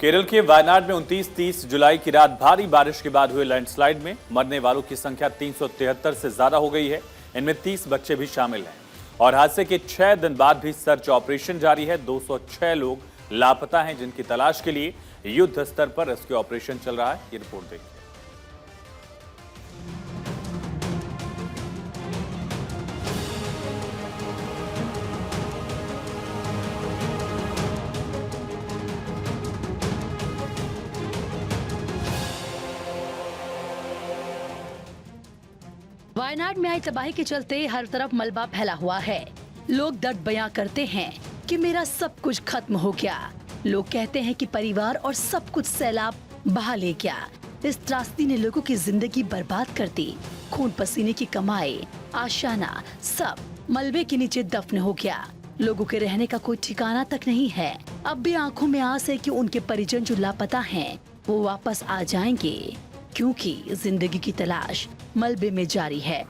केरल के वायनाड में 29-30 जुलाई की रात भारी बारिश के बाद हुए लैंडस्लाइड में मरने वालों की संख्या 373 से ज्यादा हो गई है। इनमें 30 बच्चे भी शामिल हैं और हादसे के 6 दिन बाद भी सर्च ऑपरेशन जारी है। 206 लोग लापता हैं, जिनकी तलाश के लिए युद्ध स्तर पर रेस्क्यू ऑपरेशन चल रहा है। ये रिपोर्ट देखिए। वायनाड में आई तबाही के चलते हर तरफ मलबा फैला हुआ है। लोग दर्द बयां करते हैं कि मेरा सब कुछ खत्म हो गया। लोग कहते हैं कि परिवार और सब कुछ सैलाब बहा ले गया। इस त्रासदी ने लोगों की जिंदगी बर्बाद कर दी। खून पसीने की कमाई, आशाना सब मलबे के नीचे दफन हो गया। लोगों के रहने का कोई ठिकाना तक नहीं है। अब भी आंखों में आस है कि उनके परिजन जो लापता हैं, वो वापस आ जाएंगे, क्योंकि जिंदगी की तलाश मलबे में जारी है।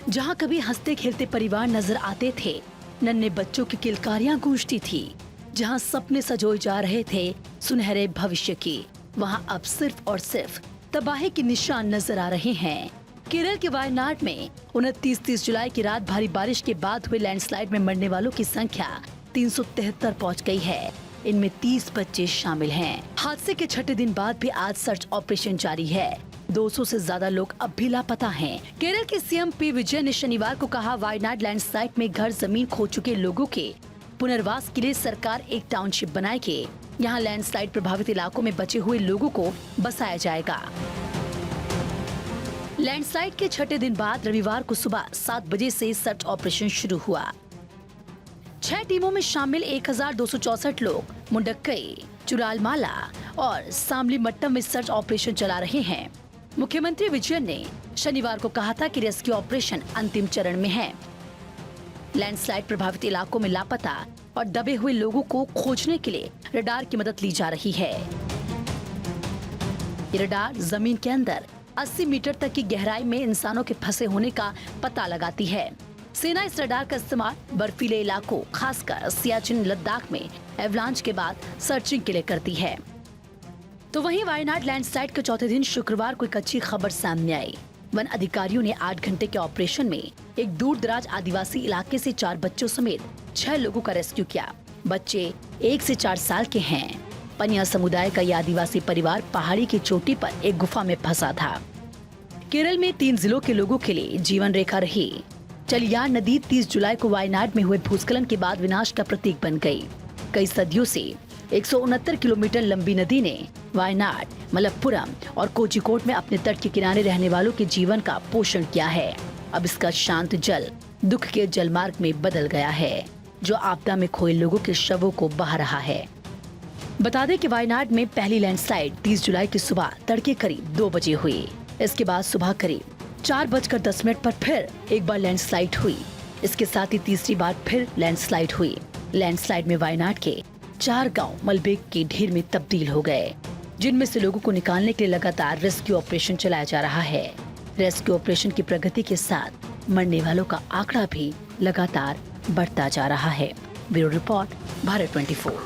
जहां कभी हंसते खेलते परिवार नजर आते थे, नन्हे बच्चों की किलकारियां गूंजती थी, जहां सपने सजोए जा रहे थे सुनहरे भविष्य की, वहां अब सिर्फ और सिर्फ तबाही के निशान नजर आ रहे हैं। केरल के वायनाड में 29-30 जुलाई की रात भारी बारिश के बाद हुए लैंडस्लाइड में मरने वालों की संख्या 373 पहुंच गई है। इनमें 30 बच्चे शामिल हैं। हादसे के 6 दिन बाद भी आज सर्च ऑपरेशन जारी है। 200 से ज्यादा लोग अब भी लापता हैं। केरल के सीएम पी विजय ने शनिवार को कहा, वायनाड लैंडस्लाइड में घर जमीन खो चुके लोगों के पुनर्वास के लिए सरकार एक टाउनशिप बनाएगी। यहाँ लैंडस्लाइड प्रभावित इलाकों में बचे हुए लोगों को बसाया जाएगा। लैंडस्लाइड के 6 दिन बाद रविवार को सुबह 7 बजे से सर्च ऑपरेशन शुरू हुआ। 6 टीमों में शामिल 1264 लोग मुंडक्कई, चुरालमाला और सामलीमट्टम में सर्च ऑपरेशन चला रहे हैं। मुख्यमंत्री विजय ने शनिवार को कहा था कि रेस्क्यू ऑपरेशन अंतिम चरण में है। लैंडस्लाइड प्रभावित इलाकों में लापता और दबे हुए लोगों को खोजने के लिए रडार की मदद ली जा रही है। ये रडार जमीन के अंदर 80 मीटर तक की गहराई में इंसानों के फंसे होने का पता लगाती है। सेना इस रडार का इस्तेमाल बर्फीले इलाकों, खासकर सियाचिन लद्दाख में एवलांच के बाद सर्चिंग के लिए करती है। तो वहीं वायनाड लैंडस्लाइड के चौथे दिन शुक्रवार को एक अच्छी खबर सामने आई। वन अधिकारियों ने 8 घंटे के ऑपरेशन में एक दूर दराज आदिवासी इलाके से 4 बच्चों समेत 6 लोगों का रेस्क्यू किया। बच्चे 1 से 4 साल के हैं। पनिया समुदाय का यह आदिवासी परिवार पहाड़ी की चोटी पर एक गुफा में फंसा था। केरल में 3 जिलों के लोगों के लिए जीवन रेखा रही चलियार नदी 30 जुलाई को वायनाड में हुए भूस्खलन के बाद विनाश का प्रतीक बन गई। कई सदियों से 169 किलोमीटर लंबी नदी ने वायनाड, मलप्पुरम और कोझिकोड में अपने तट के किनारे रहने वालों के जीवन का पोषण किया है। अब इसका शांत जल दुख के जलमार्ग में बदल गया है, जो आपदा में खोए लोगों के शवों को बहा रहा है। बता दें कि वायनाड में पहली लैंडस्लाइड 30 जुलाई की सुबह तड़के करीब 2 बजे हुई। इसके बाद सुबह करीब 4:10 पर फिर एक बार लैंडस्लाइड हुई। इसके साथ ही तीसरी बार फिर लैंडस्लाइड हुई। लैंडस्लाइड में वायनाड के 4 गांव मलबे के ढेर में तब्दील हो गए, जिनमें से लोगों को निकालने के लिए लगातार रेस्क्यू ऑपरेशन चलाया जा रहा है। रेस्क्यू ऑपरेशन की प्रगति के साथ मरने वालों का आंकड़ा भी लगातार बढ़ता जा रहा है। Bureau report, Bharat 24।